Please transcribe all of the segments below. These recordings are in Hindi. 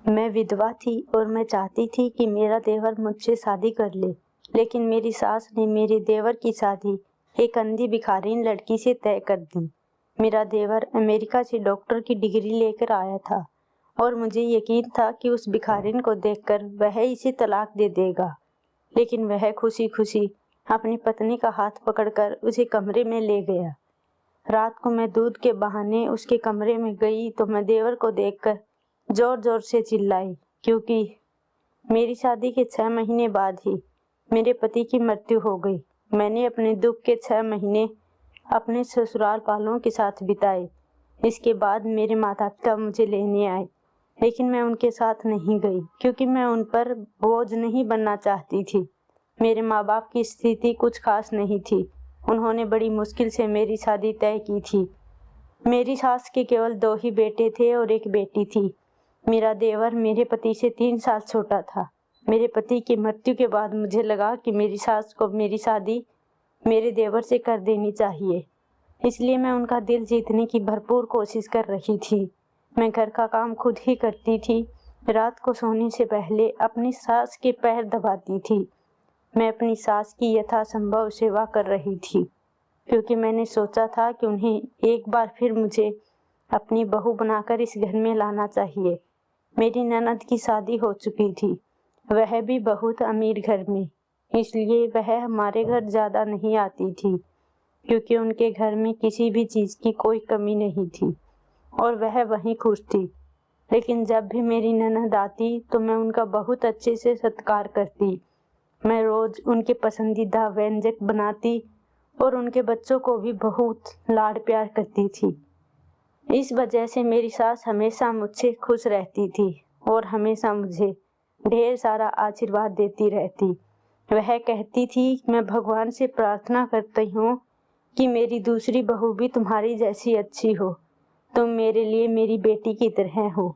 मैं विधवा थी और मैं चाहती थी कि मेरा देवर मुझसे शादी कर ले, लेकिन मेरी सास ने मेरे देवर की शादी एक अंधी भिखारिन लड़की से तय कर दी। मेरा देवर अमेरिका से डॉक्टर की डिग्री लेकर आया था और मुझे यकीन था कि उस भिखारिन को देखकर वह इसे तलाक दे देगा, लेकिन वह खुशी खुशी अपनी पत्नी का हाथ पकड़कर उसे कमरे में ले गया। रात को मैं दूध के बहाने उसके कमरे में गई तो मैं देवर को देखकर जोर जोर से चिल्लाई, क्योंकि मेरी शादी के 6 महीने बाद ही मेरे पति की मृत्यु हो गई। मैंने अपने दुख के 6 महीने अपने ससुराल वालों के साथ बिताए। इसके बाद मेरे माता पिता मुझे लेने आए, लेकिन मैं उनके साथ नहीं गई क्योंकि मैं उन पर बोझ नहीं बनना चाहती थी। मेरे माँ बाप की स्थिति कुछ खास नहीं थी। उन्होंने बड़ी मुश्किल से मेरी शादी तय की थी। मेरी सास के केवल 2 ही बेटे थे और एक बेटी थी। मेरा देवर मेरे पति से 3 साल छोटा था। मेरे पति की मृत्यु के बाद मुझे लगा कि मेरी सास को मेरी शादी मेरे देवर से कर देनी चाहिए, इसलिए मैं उनका दिल जीतने की भरपूर कोशिश कर रही थी। मैं घर का काम खुद ही करती थी। रात को सोने से पहले अपनी सास के पैर दबाती थी। मैं अपनी सास की यथासंभव सेवा कर रही थी, क्योंकि मैंने सोचा था कि उन्हें एक बार फिर मुझे अपनी बहू बनाकर इस घर में लाना चाहिए। मेरी ननद की शादी हो चुकी थी, वह भी बहुत अमीर घर में, इसलिए वह हमारे घर ज़्यादा नहीं आती थी, क्योंकि उनके घर में किसी भी चीज़ की कोई कमी नहीं थी और वह वहीं खुश थी। लेकिन जब भी मेरी ननद आती तो मैं उनका बहुत अच्छे से सत्कार करती। मैं रोज़ उनके पसंदीदा व्यंजन बनाती और उनके बच्चों को भी बहुत लाड प्यार करती थी। इस वजह से मेरी सास हमेशा मुझसे खुश रहती थी और हमेशा मुझे ढेर सारा आशीर्वाद देती रहती। वह कहती थी, मैं भगवान से प्रार्थना करती हूँ कि मेरी दूसरी बहू भी तुम्हारी जैसी अच्छी हो। तुम मेरे लिए मेरी बेटी की तरह हो।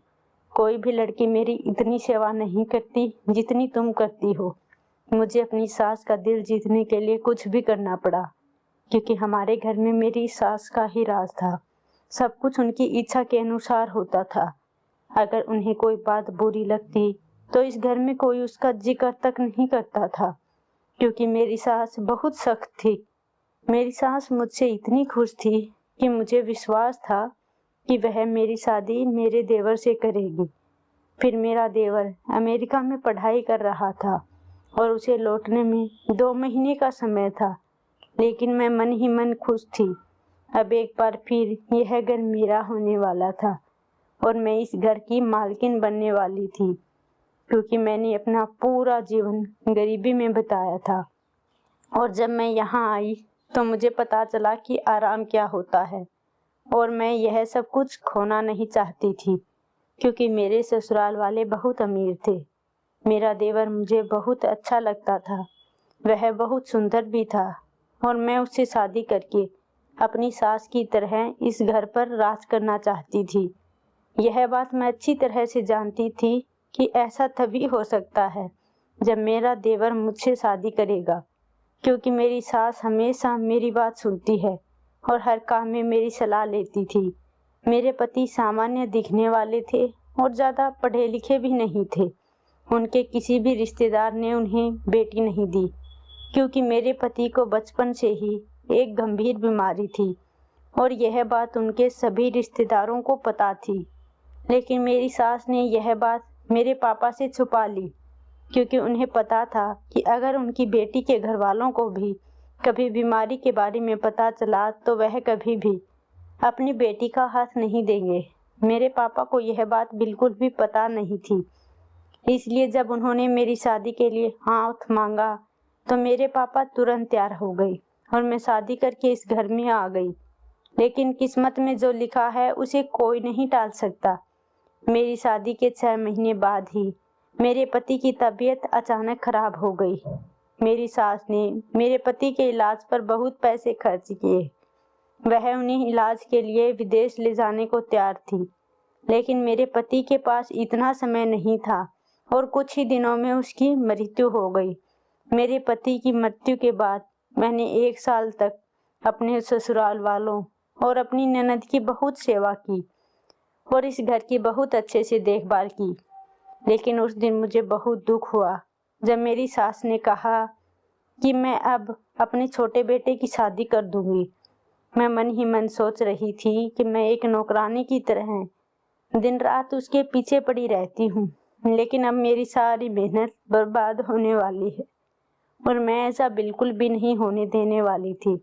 कोई भी लड़की मेरी इतनी सेवा नहीं करती जितनी तुम करती हो। मुझे अपनी सास का दिल जीतने के लिए कुछ भी करना पड़ा, क्योंकि हमारे घर में मेरी सास का ही राज था। सब कुछ उनकी इच्छा के अनुसार होता था। अगर उन्हें कोई बात बुरी लगती तो इस घर में कोई उसका जिक्र तक नहीं करता था, क्योंकि मेरी सास बहुत सख्त थी। मेरी सास मुझसे इतनी खुश थी कि मुझे विश्वास था कि वह मेरी शादी मेरे देवर से करेगी। फिर मेरा देवर अमेरिका में पढ़ाई कर रहा था और उसे लौटने में 2 महीने का समय था, लेकिन मैं मन ही मन खुश थी। अब एक बार फिर यह घर मेरा होने वाला था और मैं इस घर की मालकिन बनने वाली थी, क्योंकि मैंने अपना पूरा जीवन गरीबी में बिताया था। और जब मैं यहाँ आई तो मुझे पता चला कि आराम क्या होता है, और मैं यह सब कुछ खोना नहीं चाहती थी, क्योंकि मेरे ससुराल वाले बहुत अमीर थे। मेरा देवर मुझे बहुत अच्छा लगता था, वह बहुत सुंदर भी था और मैं उससे शादी करके अपनी सास की तरह इस घर पर राज करना चाहती थी। यह बात मैं अच्छी तरह से जानती थी कि ऐसा तभी हो सकता है जब मेरा देवर मुझसे शादी करेगा, क्योंकि मेरी सास हमेशा मेरी बात सुनती है और हर काम में मेरी सलाह लेती थी। मेरे पति सामान्य दिखने वाले थे और ज़्यादा पढ़े लिखे भी नहीं थे। उनके किसी भी रिश्तेदार ने उन्हें बेटी नहीं दी, क्योंकि मेरे पति को बचपन से ही एक गंभीर बीमारी थी और यह बात उनके सभी रिश्तेदारों को पता थी। लेकिन मेरी सास ने यह बात मेरे पापा से छुपा ली, क्योंकि उन्हें पता था कि अगर उनकी बेटी के घर वालों को भी कभी बीमारी के बारे में पता चला तो वह कभी भी अपनी बेटी का हाथ नहीं देंगे। मेरे पापा को यह बात बिल्कुल भी पता नहीं थी, इसलिए जब उन्होंने मेरी शादी के लिए हाथ मांगा तो मेरे पापा तुरंत तैयार हो गए और मैं शादी करके इस घर में आ गई। लेकिन किस्मत में जो लिखा है उसे कोई नहीं टाल सकता। मेरी शादी के 6 महीने बाद ही मेरे पति की तबीयत अचानक खराब हो गई। मेरी सास ने मेरे पति के इलाज पर बहुत पैसे खर्च किए। वह उन्हें इलाज के लिए विदेश ले जाने को तैयार थी, लेकिन मेरे पति के पास इतना समय नहीं था और कुछ ही दिनों में उसकी मृत्यु हो गई। मेरे पति की मृत्यु के बाद मैंने 1 साल तक अपने ससुराल वालों और अपनी ननद की बहुत सेवा की और इस घर की बहुत अच्छे से देखभाल की। लेकिन उस दिन मुझे बहुत दुख हुआ जब मेरी सास ने कहा कि मैं अब अपने छोटे बेटे की शादी कर दूंगी। मैं मन ही मन सोच रही थी कि मैं एक नौकरानी की तरह दिन रात उसके पीछे पड़ी रहती हूँ, लेकिन अब मेरी सारी मेहनत बर्बाद होने वाली है और मैं ऐसा बिल्कुल भी नहीं होने देने वाली थी।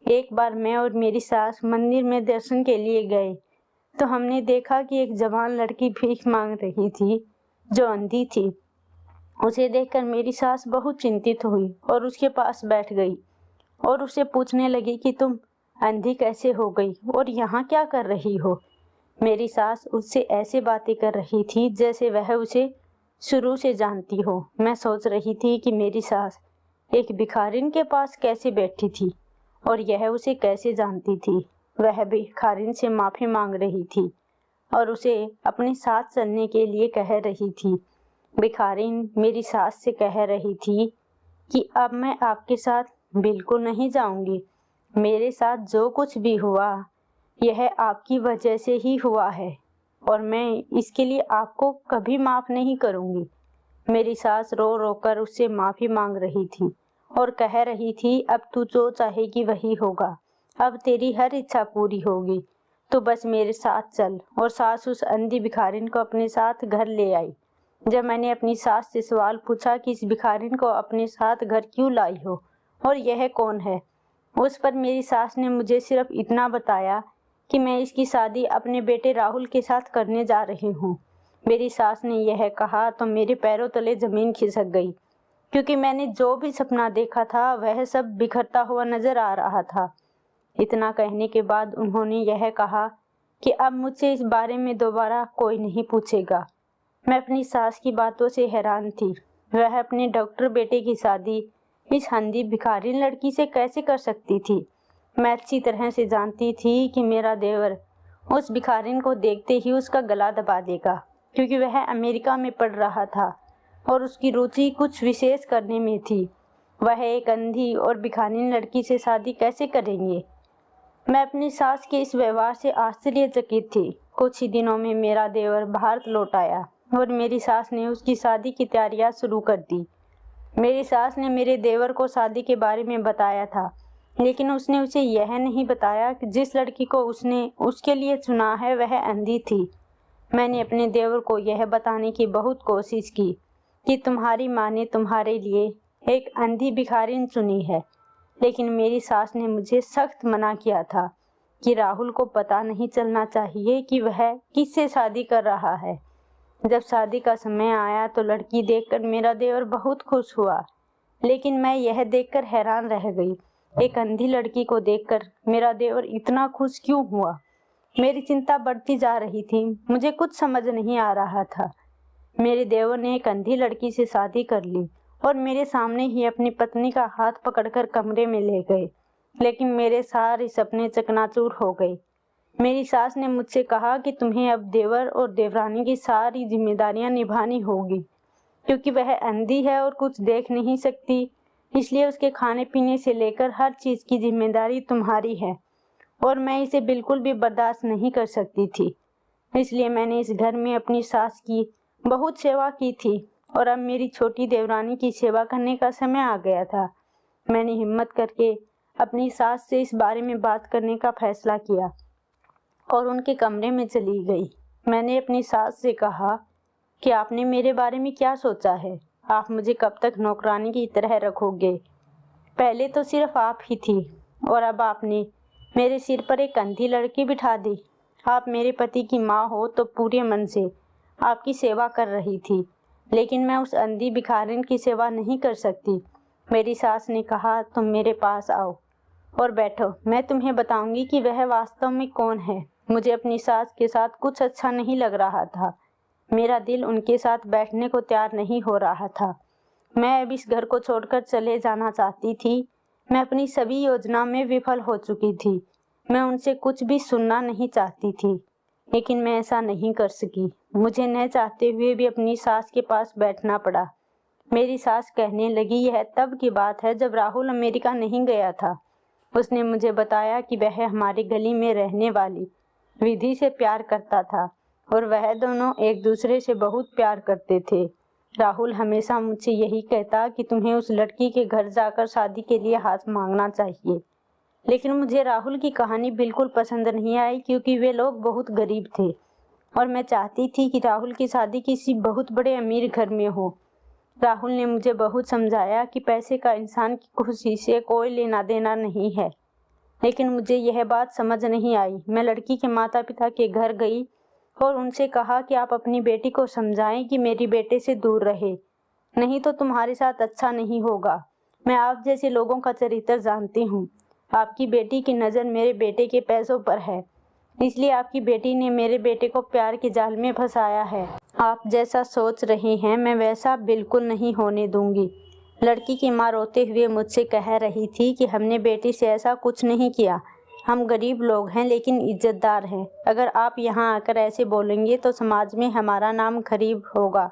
एक बार मैं और मेरी सास मंदिर में दर्शन के लिए गए तो हमने देखा कि एक जवान लड़की भीख मांग रही थी जो अंधी थी। उसे देखकर मेरी सास बहुत चिंतित हुई और उसके पास बैठ गई और उसे पूछने लगी कि तुम अंधी कैसे हो गई और यहाँ क्या कर रही हो। मेरी सास उससे ऐसे बातें कर रही थी जैसे वह उसे शुरू से जानती हो। मैं सोच रही थी कि मेरी सास एक भिखारिन के पास कैसे बैठी थी और यह उसे कैसे जानती थी। वह भिखारिन से माफी मांग रही थी और उसे अपने साथ चलने के लिए कह रही थी। भिखारिन मेरी सास से कह रही थी कि अब मैं आपके साथ बिल्कुल नहीं जाऊंगी। मेरे साथ जो कुछ भी हुआ यह आपकी वजह से ही हुआ है और मैं इसके लिए आपको कभी माफ नहीं करूंगी। मेरी सास रो रो कर उससे माफी मांग रही थी और कह रही थी अब तू जो चाहेगी वही होगा, अब तेरी हर इच्छा पूरी होगी, तो बस मेरे साथ चल। और सास उस अंधी भिखारिन को अपने साथ घर ले आई। जब मैंने अपनी सास से सवाल पूछा कि इस भिखारिन को अपने साथ घर क्यों लाई हो और यह कौन है, उस पर मेरी सास ने मुझे सिर्फ इतना बताया कि मैं इसकी शादी अपने बेटे राहुल के साथ करने जा रही हूँ। मेरी सास ने यह कहा तो मेरे पैरों तले जमीन खिसक गई, क्योंकि मैंने जो भी सपना देखा था वह सब बिखरता हुआ नजर आ रहा था। इतना कहने के बाद उन्होंने यह कहा कि अब मुझसे इस बारे में दोबारा कोई नहीं पूछेगा। मैं अपनी सास की बातों से हैरान थी। वह अपने डॉक्टर बेटे की शादी इस अंधी भिखारिन लड़की से कैसे कर सकती थी। मैं अच्छी तरह से जानती थी कि मेरा देवर उस भिखारिन को देखते ही उसका गला दबा देगा, क्योंकि वह अमेरिका में पढ़ रहा था और उसकी रुचि कुछ विशेष करने में थी। वह एक अंधी और भिखारिन लड़की से शादी कैसे करेंगे। मैं अपनी सास के इस व्यवहार से आश्चर्यचकित थी। कुछ ही दिनों में मेरा देवर भारत लौट आया और मेरी सास ने उसकी शादी की तैयारियां शुरू कर दी। मेरी सास ने मेरे देवर को शादी के बारे में बताया था, लेकिन उसने उसे यह नहीं बताया कि जिस लड़की को उसने उसके लिए चुना है वह अंधी थी। मैंने अपने देवर को यह बताने की बहुत कोशिश की कि तुम्हारी माँ ने तुम्हारे लिए एक अंधी भिखारिन चुनी है, लेकिन मेरी सास ने मुझे सख्त मना किया था कि राहुल को पता नहीं चलना चाहिए कि वह किससे शादी कर रहा है। जब शादी का समय आया तो लड़की देखकर मेरा देवर बहुत खुश हुआ, लेकिन मैं यह देखकर हैरान रह गई। एक अंधी लड़की को देखकर मेरा देवर इतना खुश क्यों हुआ। मेरी चिंता बढ़ती जा रही थी। मुझे कुछ समझ नहीं आ रहा था। मेरे देवर ने एक अंधी लड़की से शादी कर ली और मेरे सामने ही अपनी पत्नी का हाथ पकड़कर कमरे में ले गए, लेकिन मेरे सारे सपने चकनाचूर हो गए। मेरी सास ने मुझसे कहा कि तुम्हें अब देवर और देवरानी की सारी जिम्मेदारियां निभानी होगी, क्योंकि वह अंधी है और कुछ देख नहीं सकती, इसलिए उसके खाने पीने से लेकर हर चीज की जिम्मेदारी तुम्हारी है और मैं इसे बिल्कुल भी बर्दाश्त नहीं कर सकती थी। इसलिए मैंने इस घर में अपनी सास की बहुत सेवा की थी और अब मेरी छोटी देवरानी की सेवा करने का समय आ गया था। मैंने हिम्मत करके अपनी सास से इस बारे में बात करने का फैसला किया और उनके कमरे में चली गई। मैंने अपनी सास से कहा कि आपने मेरे बारे में क्या सोचा है, आप मुझे कब तक नौकरानी की तरह रखोगे। पहले तो सिर्फ आप ही थी और अब आपने मेरे सिर पर एक अंधी लड़की बिठा दी। आप मेरे पति की माँ हो तो पूरे मन से आपकी सेवा कर रही थी, लेकिन मैं उस अंधी भिखारिन की सेवा नहीं कर सकती। मेरी सास ने कहा तुम मेरे पास आओ और बैठो, मैं तुम्हें बताऊंगी कि वह वास्तव में कौन है। मुझे अपनी सास के साथ कुछ अच्छा नहीं लग रहा था। मेरा दिल उनके साथ बैठने को तैयार नहीं हो रहा था। मैं अब इस घर को छोड़कर चले जाना चाहती थी। मैं अपनी सभी योजना में विफल हो चुकी थी। मैं उनसे कुछ भी सुनना नहीं चाहती थी, लेकिन मैं ऐसा नहीं कर सकी। मुझे न चाहते हुए भी अपनी सास के पास बैठना पड़ा। मेरी सास कहने लगी यह तब की बात है जब राहुल अमेरिका नहीं गया था। उसने मुझे बताया कि वह हमारी गली में रहने वाली विधि से प्यार करता था और वह दोनों एक दूसरे से बहुत प्यार करते थे। राहुल हमेशा मुझसे यही कहता कि तुम्हें उस लड़की के घर जाकर शादी के लिए हाथ मांगना चाहिए। लेकिन मुझे राहुल की कहानी बिल्कुल पसंद नहीं आई, क्योंकि वे लोग बहुत गरीब थे और मैं चाहती थी कि राहुल की शादी किसी बहुत बड़े अमीर घर में हो। राहुल ने मुझे बहुत समझाया कि पैसे का इंसान की खुशी से कोई लेना देना नहीं है, लेकिन मुझे यह बात समझ नहीं आई। मैं लड़की के माता पिता के घर गई और उनसे कहा कि आप अपनी बेटी को समझाएं कि मेरी बेटे से दूर रहे, नहीं तो तुम्हारे साथ अच्छा नहीं होगा। मैं आप जैसे लोगों का चरित्र जानती हूँ। आपकी बेटी की नज़र मेरे बेटे के पैसों पर है, इसलिए आपकी बेटी ने मेरे बेटे को प्यार के जाल में फंसाया है। आप जैसा सोच रहे हैं मैं वैसा बिल्कुल नहीं होने दूंगी। लड़की की माँ रोते हुए मुझसे कह रही थी कि हमने बेटी से ऐसा कुछ नहीं किया। हम गरीब लोग हैं लेकिन इज्जतदार हैं। अगर आप यहाँ आकर ऐसे बोलेंगे तो समाज में हमारा नाम खराब होगा।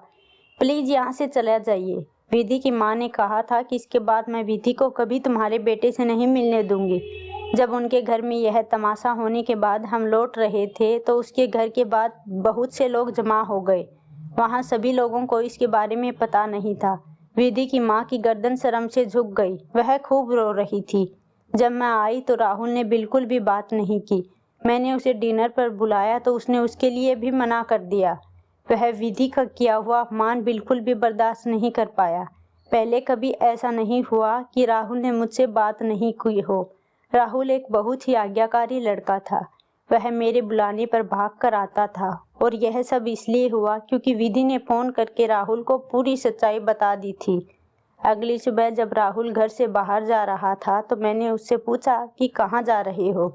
प्लीज़ यहाँ से चला जाइए। विधि की माँ ने कहा था कि इसके बाद मैं विधि को कभी तुम्हारे बेटे से नहीं मिलने दूंगी। जब उनके घर में यह तमाशा होने के बाद हम लौट रहे थे तो उसके घर के बाद बहुत से लोग जमा हो गए। वहाँ सभी लोगों को इसके बारे में पता नहीं था। विधि की माँ की गर्दन शर्म से झुक गई। वह खूब रो रही थी। जब मैं आई तो राहुल ने बिल्कुल भी बात नहीं की। मैंने उसे डिनर पर बुलाया तो उसने उसके लिए भी मना कर दिया। वह विधि का किया हुआ अपमान बिल्कुल भी बर्दाश्त नहीं कर पाया। पहले कभी ऐसा नहीं हुआ कि राहुल ने मुझसे बात नहीं की हो। राहुल एक बहुत ही आज्ञाकारी लड़का था। वह मेरे बुलाने पर भाग कर आता था और यह सब इसलिए हुआ क्योंकि विधि ने फ़ोन करके राहुल को पूरी सच्चाई बता दी थी। अगली सुबह जब राहुल घर से बाहर जा रहा था तो मैंने उससे पूछा कि कहाँ जा रहे हो,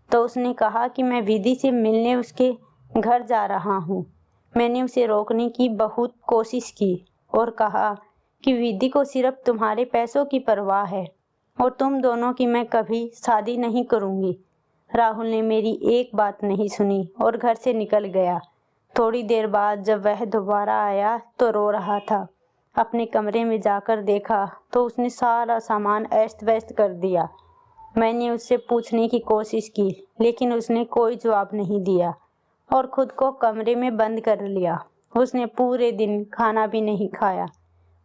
तो उसने कहा कि मैं विधि से मिलने उसके घर जा रहा हूँ। मैंने उसे रोकने की बहुत कोशिश की और कहा कि विधि को सिर्फ तुम्हारे पैसों की परवाह है और तुम दोनों की मैं कभी शादी नहीं करूँगी। राहुल ने मेरी एक बात नहीं सुनी और घर से निकल गया। थोड़ी देर बाद जब वह दोबारा आया तो रो रहा था। अपने कमरे में जाकर देखा तो उसने सारा सामान अस्त व्यस्त कर दिया। मैंने उससे पूछने की कोशिश की लेकिन उसने कोई जवाब नहीं दिया और खुद को कमरे में बंद कर लिया। उसने पूरे दिन खाना भी नहीं खाया।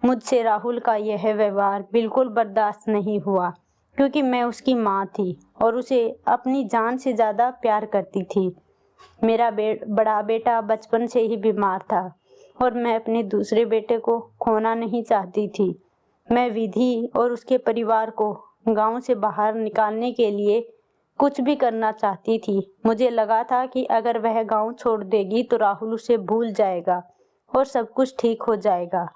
मुझसे राहुल का यह व्यवहार बिल्कुल बर्दाश्त नहीं हुआ, क्योंकि मैं उसकी माँ थी और उसे अपनी जान से ज़्यादा प्यार करती थी। मेरा बड़ा बेटा बचपन से ही बीमार था और मैं अपने दूसरे बेटे को खोना नहीं चाहती थी। मैं विधि और उसके परिवार को गांव से बाहर निकालने के लिए कुछ भी करना चाहती थी। मुझे लगा था कि अगर वह गांव छोड़ देगी तो राहुल उसे भूल जाएगा और सब कुछ ठीक हो जाएगा।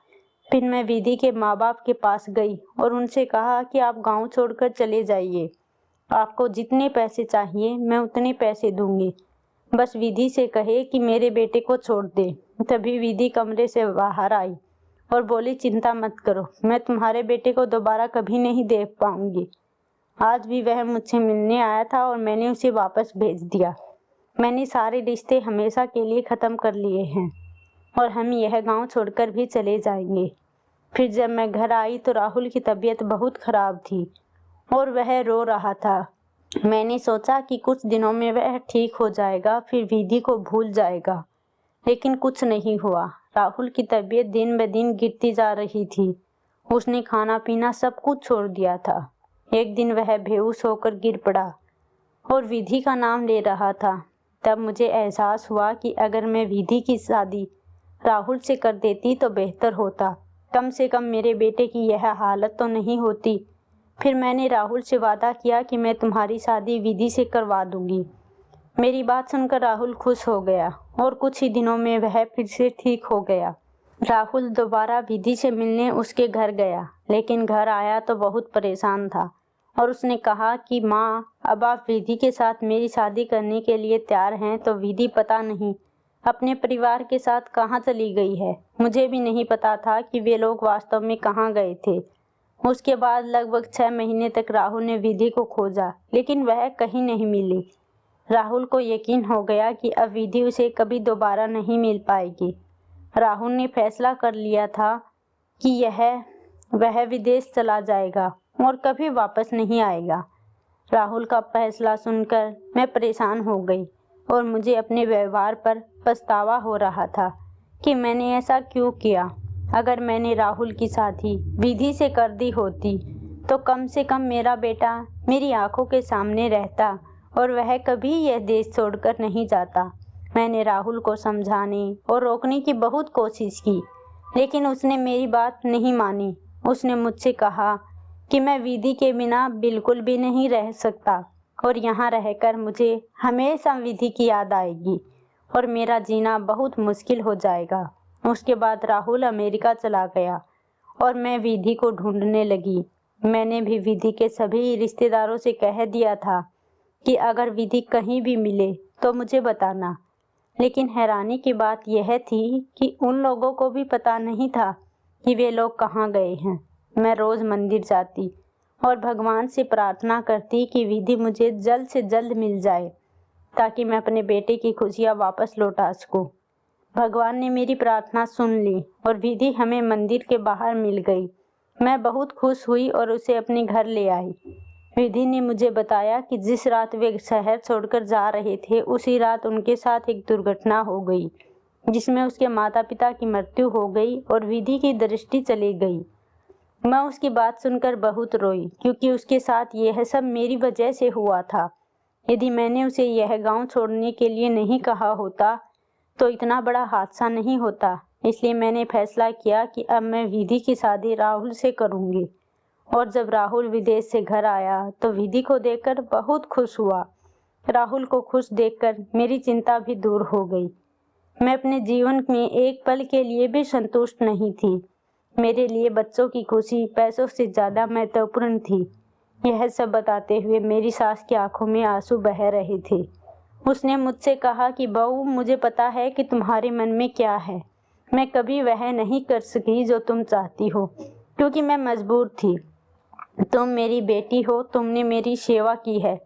फिर मैं विधि के माँ बाप के पास गई और उनसे कहा कि आप गांव छोड़कर चले जाइए। आपको जितने पैसे चाहिए मैं उतने पैसे दूंगी, बस विधि से कहे कि मेरे बेटे को छोड़ दे। तभी विधि कमरे से बाहर आई और बोली, चिंता मत करो, मैं तुम्हारे बेटे को दोबारा कभी नहीं देख पाऊंगी। आज भी वह मुझसे मिलने आया था और मैंने उसे वापस भेज दिया। मैंने सारे रिश्ते हमेशा के लिए ख़त्म कर लिए हैं और हम यह गांव छोड़कर भी चले जाएंगे। फिर जब मैं घर आई तो राहुल की तबीयत बहुत ख़राब थी और वह रो रहा था। मैंने सोचा कि कुछ दिनों में वह ठीक हो जाएगा, फिर विधि को भूल जाएगा, लेकिन कुछ नहीं हुआ। राहुल की तबीयत दिन ब दिन गिरती जा रही थी। उसने खाना पीना सब कुछ छोड़ दिया था। एक दिन वह बेहोश होकर गिर पड़ा और विधि का नाम ले रहा था। तब मुझे एहसास हुआ कि अगर मैं विधि की शादी राहुल से कर देती तो बेहतर होता। कम से कम मेरे बेटे की यह हालत तो नहीं होती। फिर मैंने राहुल से वादा किया कि मैं तुम्हारी शादी विधि से करवा दूंगी। मेरी बात सुनकर राहुल खुश हो गया और कुछ ही दिनों में वह फिर से ठीक हो गया। राहुल दोबारा विधि से मिलने उसके घर गया, लेकिन घर आया तो बहुत परेशान था और उसने कहा कि माँ, अब आप विधि के साथ मेरी शादी करने के लिए तैयार हैं तो विधि पता नहीं अपने परिवार के साथ कहाँ चली गई है। मुझे भी नहीं पता था कि वे लोग वास्तव में कहाँ गए थे। उसके बाद लगभग 6 महीने तक राहुल ने विधि को खोजा, लेकिन वह कहीं नहीं मिली। राहुल को यकीन हो गया कि अब विधि उसे कभी दोबारा नहीं मिल पाएगी। राहुल ने फैसला कर लिया था कि वह विदेश चला जाएगा और कभी वापस नहीं आएगा। राहुल का फैसला सुनकर मैं परेशान हो गई और मुझे अपने व्यवहार पर पछतावा हो रहा था कि मैंने ऐसा क्यों किया। अगर मैंने राहुल की शादी विधि से कर दी होती तो कम से कम मेरा बेटा मेरी आंखों के सामने रहता और वह कभी यह देश छोड़कर नहीं जाता। मैंने राहुल को समझाने और रोकने की बहुत कोशिश की, लेकिन उसने मेरी बात नहीं मानी। उसने मुझसे कहा कि मैं विधि के बिना बिल्कुल भी नहीं रह सकता और यहाँ रहकर मुझे हमेशा विधि की याद आएगी और मेरा जीना बहुत मुश्किल हो जाएगा। उसके बाद राहुल अमेरिका चला गया और मैं विधि को ढूंढने लगी। मैंने भी विधि के सभी रिश्तेदारों से कह दिया था कि अगर विधि कहीं भी मिले तो मुझे बताना, लेकिन हैरानी की बात यह थी कि उन लोगों को भी पता नहीं था कि वे लोग कहाँ गए हैं। मैं रोज़ मंदिर जाती और भगवान से प्रार्थना करती कि विधि मुझे जल्द से जल्द मिल जाए ताकि मैं अपने बेटे की खुशियाँ वापस लौटा सकूं। भगवान ने मेरी प्रार्थना सुन ली और विधि हमें मंदिर के बाहर मिल गई। मैं बहुत खुश हुई और उसे अपने घर ले आई। विधि ने मुझे बताया कि जिस रात वे शहर छोड़कर जा रहे थे उसी रात उनके साथ एक दुर्घटना हो गई जिसमें उसके माता पिता की मृत्यु हो गई और विधि की दृष्टि चली गई। मैं उसकी बात सुनकर बहुत रोई क्योंकि उसके साथ यह सब मेरी वजह से हुआ था। यदि मैंने उसे यह गांव छोड़ने के लिए नहीं कहा होता तो इतना बड़ा हादसा नहीं होता। इसलिए मैंने फैसला किया कि अब मैं विधि की शादी राहुल से करूंगी। और जब राहुल विदेश से घर आया तो विधि को देखकर बहुत खुश हुआ। राहुल को खुश देखकर मेरी चिंता भी दूर हो गई। मैं अपने जीवन में एक पल के लिए भी संतुष्ट नहीं थी। मेरे लिए बच्चों की खुशी पैसों से ज़्यादा महत्वपूर्ण थी। यह सब बताते हुए मेरी सास की आंखों में आंसू बह रहे थे। उसने मुझसे कहा कि बहू, मुझे पता है कि तुम्हारे मन में क्या है। मैं कभी वह नहीं कर सकी जो तुम चाहती हो क्योंकि मैं मजबूर थी। तुम मेरी बेटी हो, तुमने मेरी सेवा की है,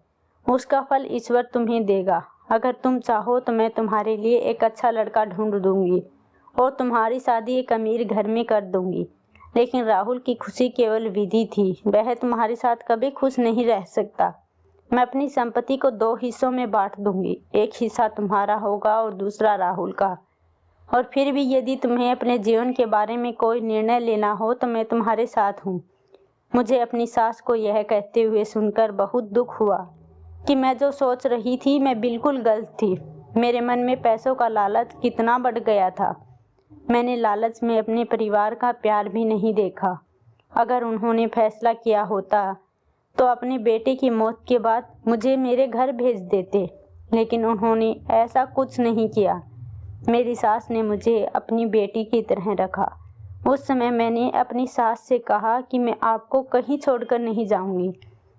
उसका फल ईश्वर तुम्हें देगा। अगर तुम चाहो तो मैं तुम्हारे लिए एक अच्छा लड़का ढूंढ दूंगी और तुम्हारी शादी एक अमीर घर में कर दूंगी। लेकिन राहुल की खुशी केवल विधि थी, वह तुम्हारे साथ कभी खुश नहीं रह सकता। मैं अपनी संपत्ति को 2 हिस्सों में बांट दूंगी, एक हिस्सा तुम्हारा होगा और दूसरा राहुल का। और फिर भी यदि तुम्हें अपने जीवन के बारे में कोई निर्णय लेना हो तो मैं तुम्हारे साथ हूँ। मुझे अपनी सास को यह कहते हुए सुनकर बहुत दुख हुआ कि मैं जो सोच रही थी मैं बिल्कुल गलत थी। मेरे मन में पैसों का लालच कितना बढ़ गया था। मैंने लालच में अपने परिवार का प्यार भी नहीं देखा। अगर उन्होंने फैसला किया होता तो अपने बेटे की मौत के बाद मुझे मेरे घर भेज देते, लेकिन उन्होंने ऐसा कुछ नहीं किया। मेरी सास ने मुझे अपनी बेटी की तरह रखा। उस समय मैंने अपनी सास से कहा कि मैं आपको कहीं छोड़कर नहीं जाऊंगी।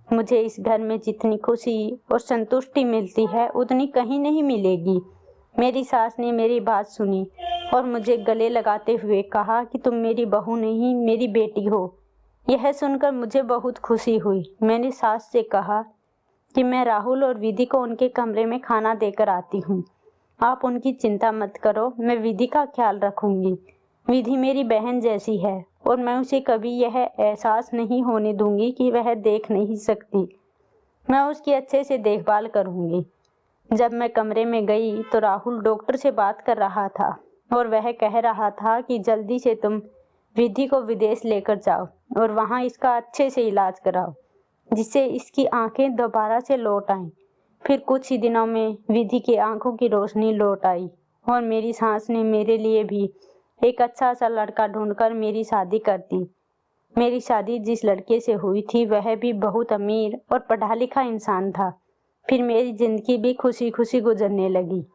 मुझे इस घर में जितनी खुशी और संतुष्टि मिलती है उतनी कहीं नहीं मिलेगी। मेरी सास ने मेरी बात सुनी और मुझे गले लगाते हुए कहा कि तुम मेरी बहू नहीं, मेरी बेटी हो। यह सुनकर मुझे बहुत खुशी हुई। मैंने सास से कहा कि मैं राहुल और विधि को उनके कमरे में खाना देकर आती हूँ। आप उनकी चिंता मत करो, मैं विधि का ख्याल रखूंगी। विधि मेरी बहन जैसी है और मैं उसे कभी यह एहसास नहीं होने दूंगी कि वह देख नहीं सकती। मैं उसकी अच्छे से देखभाल करूंगी। जब मैं कमरे में गई तो राहुल डॉक्टर से बात कर रहा था और वह कह रहा था कि जल्दी से तुम विधि को विदेश लेकर जाओ और वहाँ इसका अच्छे से इलाज कराओ जिससे इसकी आंखें दोबारा से लौट आएं। फिर कुछ ही दिनों में विधि की आंखों की रोशनी लौट आई और मेरी सास ने मेरे लिए भी एक अच्छा सा लड़का ढूंढकर मेरी शादी कर दी। मेरी शादी जिस लड़के से हुई थी वह भी बहुत अमीर और पढ़ा लिखा इंसान था। फिर मेरी जिंदगी भी खुशी खुशी गुजरने लगी।